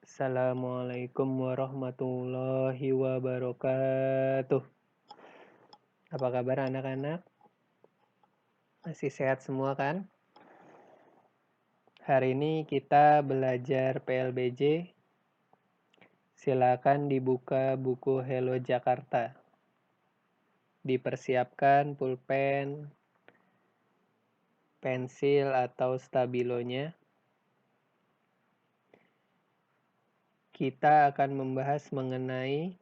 Assalamualaikum warahmatullahi wabarakatuh. Apa kabar anak-anak? Masih sehat semua kan? Hari ini kita belajar PLBJ. Silakan dibuka buku Hello Jakarta. Dipersiapkan pulpen, pensil atau stabilonya. Kita akan membahas mengenai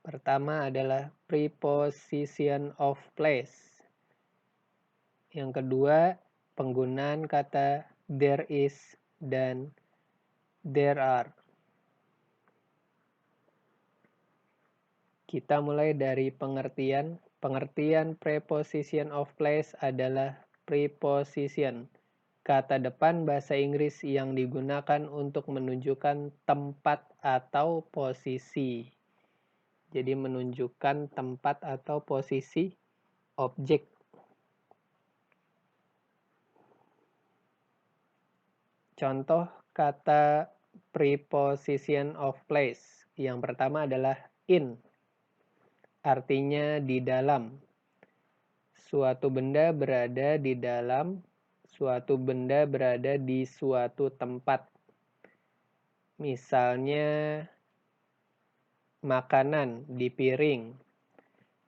pertama adalah preposition of place. Yang kedua, penggunaan kata there is dan there are. Kita mulai dari pengertian. Pengertian preposition of place adalah preposition, kata depan bahasa Inggris yang digunakan untuk menunjukkan tempat atau posisi. Jadi menunjukkan tempat atau posisi objek. Contoh kata preposition of place. Yang pertama adalah in. Artinya di dalam. Suatu benda berada di dalam, suatu benda berada di suatu tempat. Misalnya makanan di piring,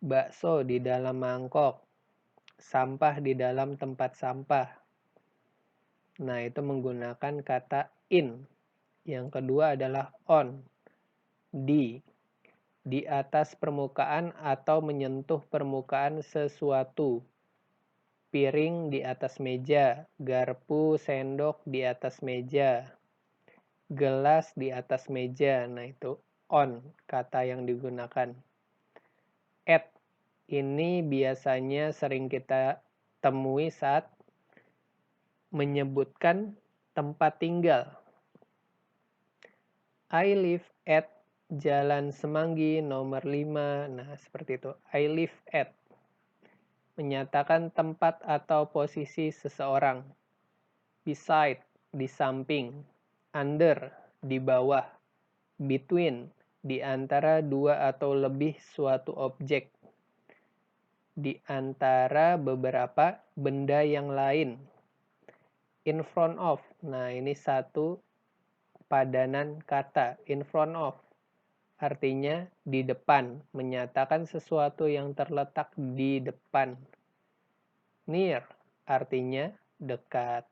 bakso di dalam mangkok, sampah di dalam tempat sampah. Nah, itu menggunakan kata in. Yang kedua adalah on, di atas permukaan atau menyentuh permukaan sesuatu. Piring di atas meja, garpu, sendok di atas meja, gelas di atas meja. Nah, itu on, kata yang digunakan. At, ini biasanya sering kita temui saat menyebutkan tempat tinggal. I live at Jalan Semanggi nomor 5. Nah, seperti itu. I live at. Menyatakan tempat atau posisi seseorang. Beside, di samping. Under, di bawah. Between, di antara dua atau lebih suatu objek. Di antara beberapa benda yang lain. In front of. Nah, ini satu padanan kata. In front of. Artinya di depan. Menyatakan sesuatu yang terletak di depan. Near. Artinya dekat.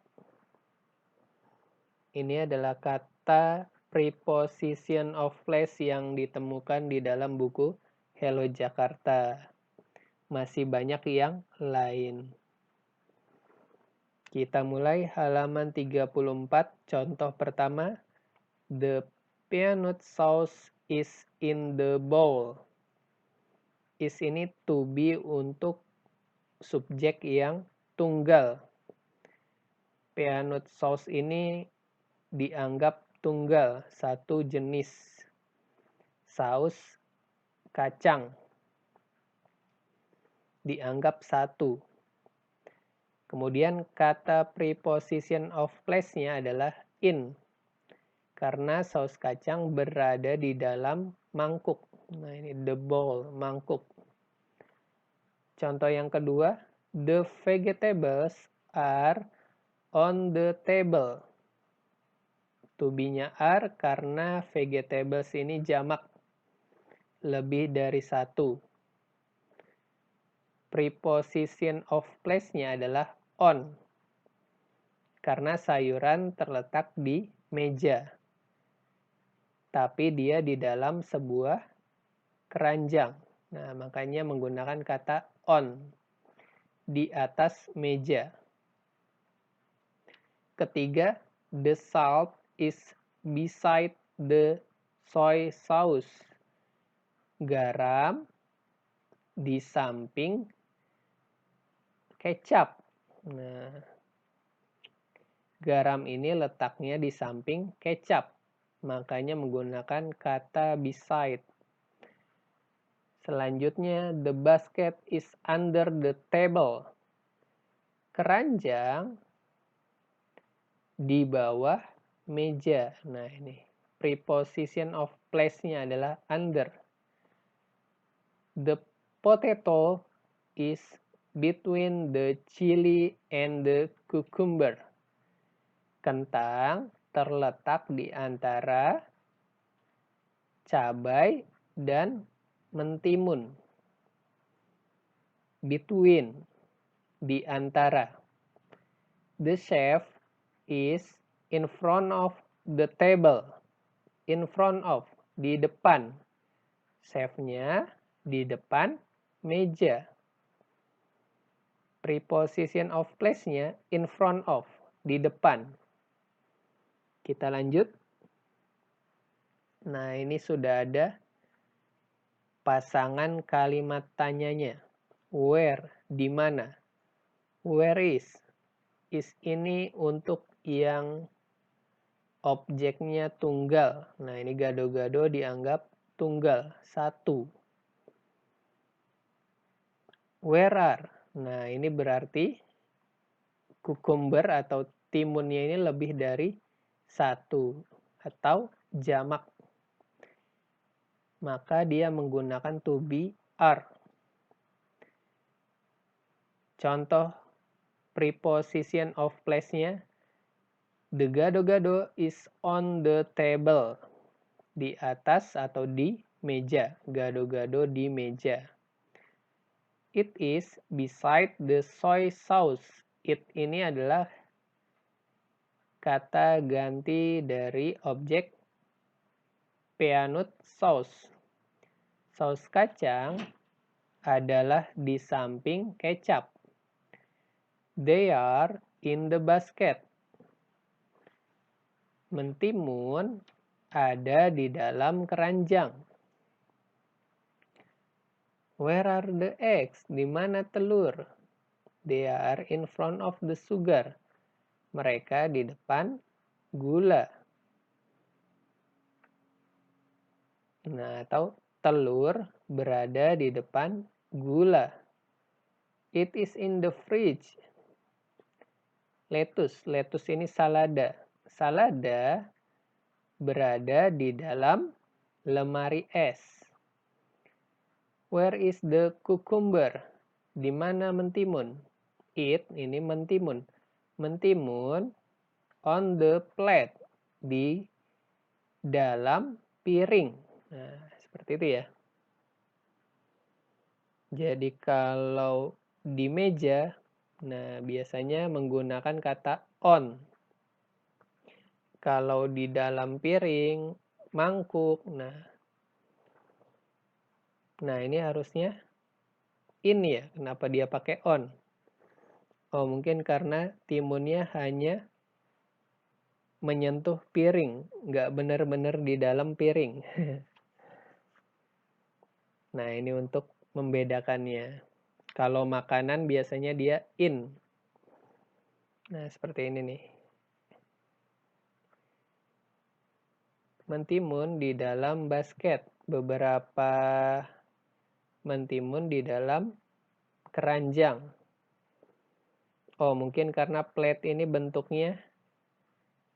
Ini adalah kata preposition of place yang ditemukan di dalam buku Hello Jakarta. Masih banyak yang lain. Kita mulai halaman 34, contoh pertama. The peanut sauce is in the bowl. Is ini to be untuk subjek yang tunggal. Peanut sauce ini dianggap tunggal, satu jenis. Saus kacang dianggap satu. Kemudian kata preposition of place-nya adalah in. Karena saus kacang berada di dalam mangkuk. Nah, ini the bowl, mangkuk. Contoh yang kedua, the vegetables are on the table. To be-nya are karena vegetables ini jamak. Lebih dari satu. Preposition of place-nya adalah on. Karena sayuran terletak di meja. Tapi dia di dalam sebuah keranjang. Nah, makanya menggunakan kata on. Di atas meja. Ketiga, the salt is beside the soy sauce. Garam di samping kecap. Nah, garam ini letaknya di samping kecap. Makanya menggunakan kata beside. Selanjutnya, the basket is under the table. Keranjang di bawah meja. Nah, ini preposition of place-nya adalah under. The potato is between the chili and the cucumber. Kentang terletak di antara cabai dan mentimun. Between, di antara. The chef is in front of the table. In front of, di depan. Chefnya di depan meja. Preposition of place-nya in front of, di depan. Kita lanjut. Nah, ini sudah ada pasangan kalimat tanyanya. Where, di mana. Where is. Is ini untuk yang objeknya tunggal. Nah, ini gado-gado dianggap tunggal, satu. Where are. Nah, ini berarti cucumber atau timunnya ini lebih dari satu atau jamak. Maka dia menggunakan to be are. Contoh preposition of place-nya, the gado-gado is on the table. Di atas atau di meja. Gado-gado di meja. It is beside the soy sauce. It ini adalah kata ganti dari objek peanut sauce. Saus kacang adalah di samping kecap. They are in the basket. Mentimun ada di dalam keranjang. Where are the eggs? Di mana telur? They are in front of the sugar. Mereka di depan gula. Nah, atau telur berada di depan gula. It is in the fridge. Lettuce. Lettuce ini salada. Salada berada di dalam lemari es. Where is the cucumber? Di mana mentimun? It ini mentimun. Mentimun on the plate. Di dalam piring. Nah, seperti itu ya. Jadi kalau di meja, nah biasanya menggunakan kata on. Kalau di dalam piring, mangkuk, nah ini harusnya in ya. Kenapa dia pakai on? Oh, mungkin karena timunnya hanya menyentuh piring, nggak benar-benar di dalam piring. Nah, ini untuk membedakannya. Kalau makanan biasanya dia in. Nah, seperti ini nih. Mentimun di dalam basket. Beberapa mentimun di dalam keranjang. Oh, mungkin karena plate ini bentuknya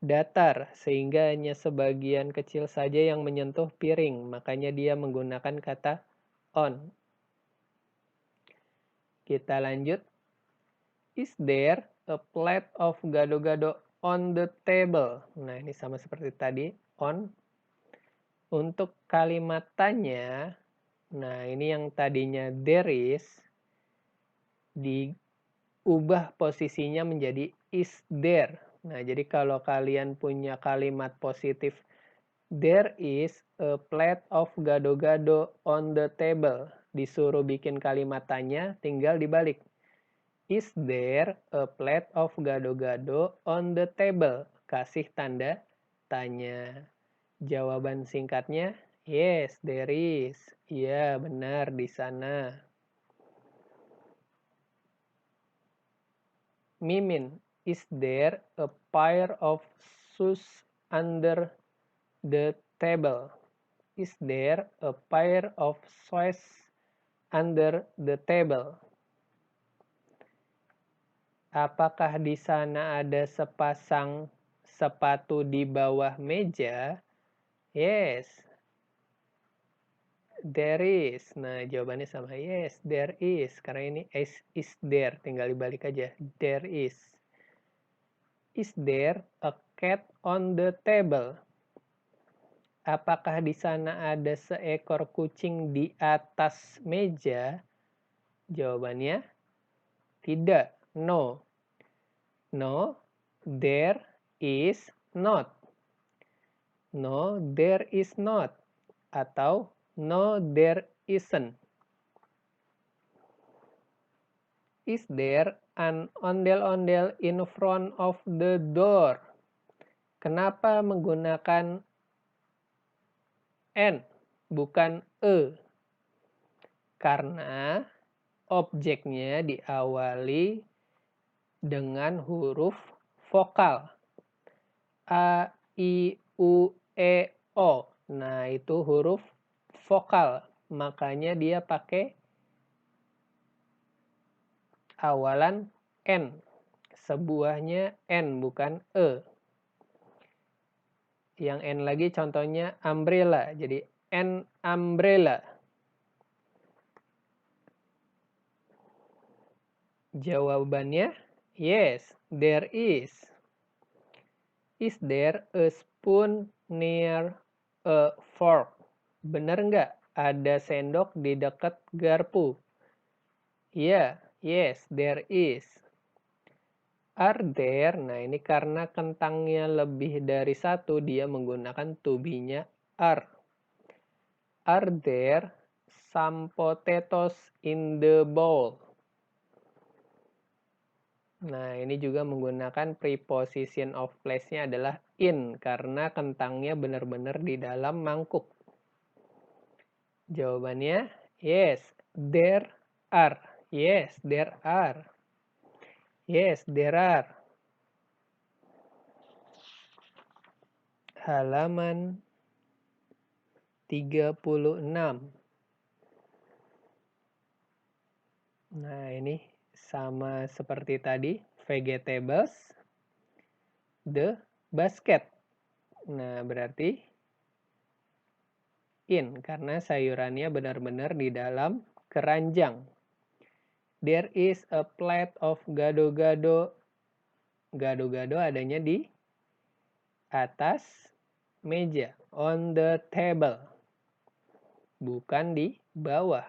datar, sehingga hanya sebagian kecil saja yang menyentuh piring. Makanya dia menggunakan kata on. Kita lanjut. Is there a plate of gado-gado on the table? Nah, ini sama seperti tadi, on. Untuk kalimat tanya, nah ini yang tadinya there is, diubah posisinya menjadi is there. Nah, jadi kalau kalian punya kalimat positif, there is a plate of gado-gado on the table. Disuruh bikin kalimat tanya, tinggal dibalik. Is there a plate of gado-gado on the table? Kasih tanda tanya. Jawaban singkatnya, yes, there is. Iya, benar di sana. Mimin, is there a pair of shoes under the table? Is there a pair of shoes under the table? Apakah di sana ada sepasang sepatu di bawah meja? Yes, there is. Nah, jawabannya sama. Yes, there is. Karena ini is there. Tinggal dibalik aja. There is. Is there a cat on the table? Apakah di sana ada seekor kucing di atas meja? Jawabannya tidak. No. No, there is not. No, there is not. Atau no, there isn't. Is there an ondel-ondel in front of the door? Kenapa menggunakan N, bukan E? Karena objeknya diawali dengan huruf vokal. A, I, U, E, O. Nah, itu huruf vokal. Makanya dia pakai awalan N. Sebuahnya N, bukan E. Yang N lagi contohnya umbrella. Jadi an umbrella. Jawabannya yes, there is. Is there a spoon near a fork? Bener nggak ada sendok di dekat garpu? Iya, yes, there is. Are there, nah ini karena kentangnya lebih dari satu, dia menggunakan to be-nya are. Are there some potatoes in the bowl? Nah, ini juga menggunakan preposition of place-nya adalah in, karena kentangnya benar-benar di dalam mangkuk. Jawabannya, yes, there are. Yes, there are. Yes, there are. Halaman 36. Nah, ini sama seperti tadi, vegetables, the basket. Nah, berarti in, karena sayurannya benar-benar di dalam keranjang. There is a plate of gado-gado. Gado-gado adanya di atas meja, on the table, bukan di bawah.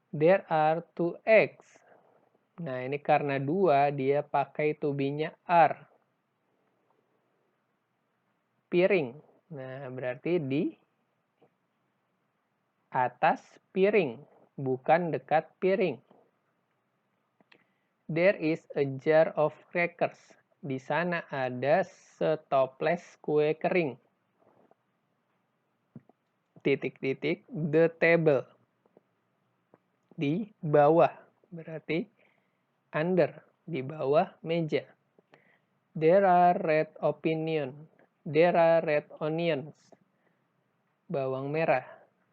There are 2 eggs. Nah, ini karena 2, dia pakai to be-nya are. Piring. Nah, berarti di atas piring, bukan dekat piring. There is a jar of crackers. Di sana ada setoples kue kering. Titik-titik, the table. Di bawah, berarti under, di bawah meja. There are red onions. Bawang merah.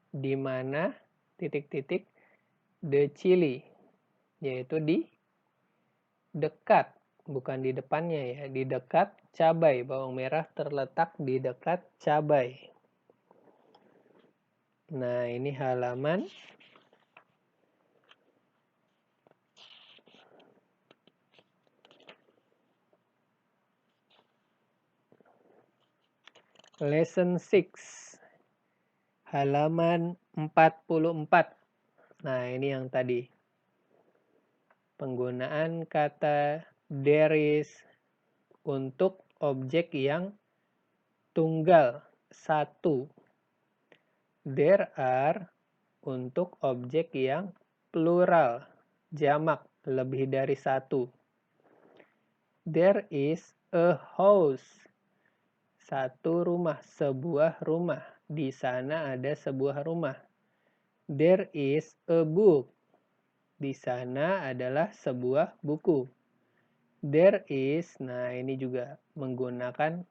Di mana titik-titik the chili, yaitu di dekat, bukan di depannya ya, di dekat cabai. Bawang merah terletak di dekat cabai. Nah, ini halaman 6. Halaman 44. Nah, ini yang tadi. Penggunaan kata there is untuk objek yang tunggal, satu. There are untuk objek yang plural, jamak, lebih dari satu. There is a house. Satu rumah, sebuah rumah. Di sana ada sebuah rumah. There is a book. Di sana adalah sebuah buku. There is, nah ini juga menggunakan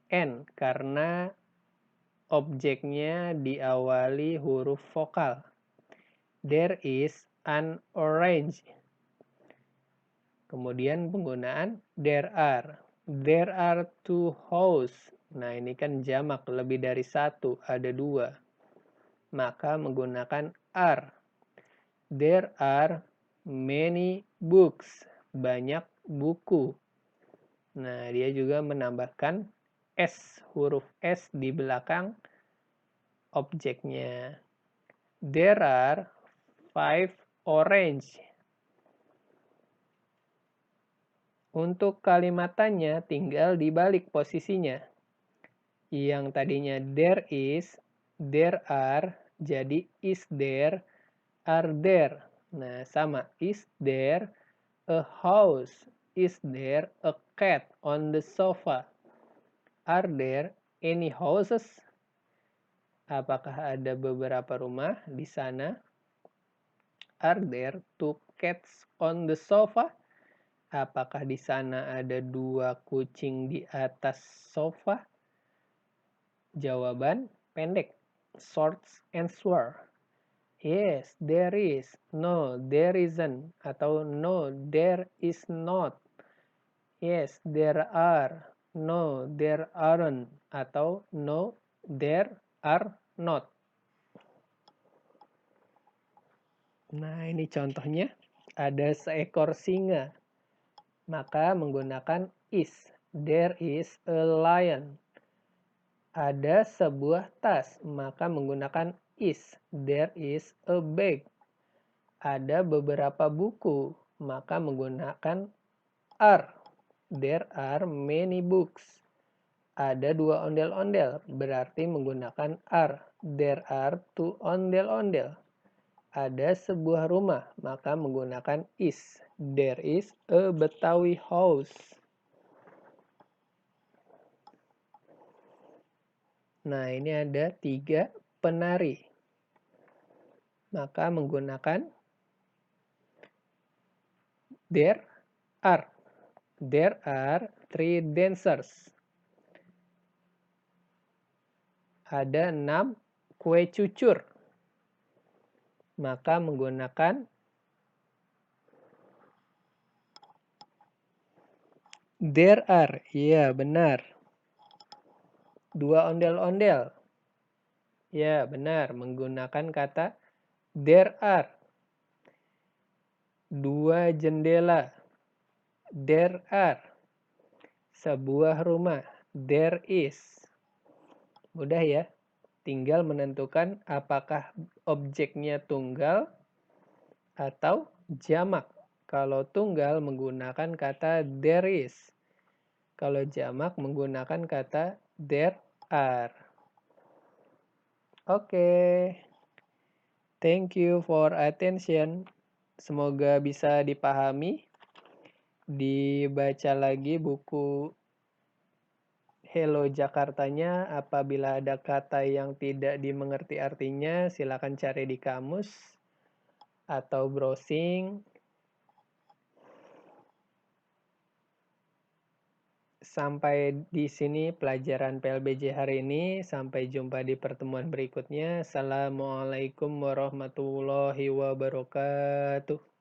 N karena objeknya diawali huruf vokal. There is an orange. Kemudian penggunaan there are. There are 2 house. Nah, ini kan jamak, lebih dari satu, ada 2. Maka menggunakan are. There are many books. Banyak buku. Nah, dia juga menambahkan S, huruf S di belakang objeknya. There are 5 orange. Untuk kalimatannya tinggal dibalik posisinya. Yang tadinya there is, there are, jadi is there, are there. Nah, sama. Is there a house? Is there a cat on the sofa? Are there any houses? Apakah ada beberapa rumah di sana? Are there 2 cats on the sofa? Apakah di sana ada 2 kucing di atas sofa? Jawaban pendek. Short answer. Yes, there is. No, there isn't. Atau no, there is not. Yes, there are. No, there aren't. Atau no, there are not. Nah, ini contohnya. Ada seekor singa. Maka menggunakan is. There is a lion. Ada sebuah tas. Maka menggunakan is. There is a bag. Ada beberapa buku. Maka menggunakan are. There are many books. Ada 2 ondel-ondel. Berarti menggunakan are. There are 2 ondel-ondel. Ada sebuah rumah, maka menggunakan is. There is a Betawi house. Nah, ini ada 3 penari. Maka menggunakan there are. There are 3 dancers. Ada 6 kue cucur. Maka menggunakan there are. Iya, benar. 2 ondel-ondel. Ya, benar. Menggunakan kata there are. 2 jendela. There are. Sebuah rumah. There is. Mudah ya. Tinggal menentukan apakah objeknya tunggal atau jamak. Kalau tunggal menggunakan kata there is. Kalau jamak menggunakan kata there are. Oke. Thank you for attention. Semoga bisa dipahami. Dibaca lagi buku Hello Jakartanya. Apabila ada kata yang tidak dimengerti artinya, silakan cari di kamus atau browsing. Sampai di sini pelajaran PLBJ hari ini. Sampai jumpa di pertemuan berikutnya. Assalamualaikum warahmatullahi wabarakatuh.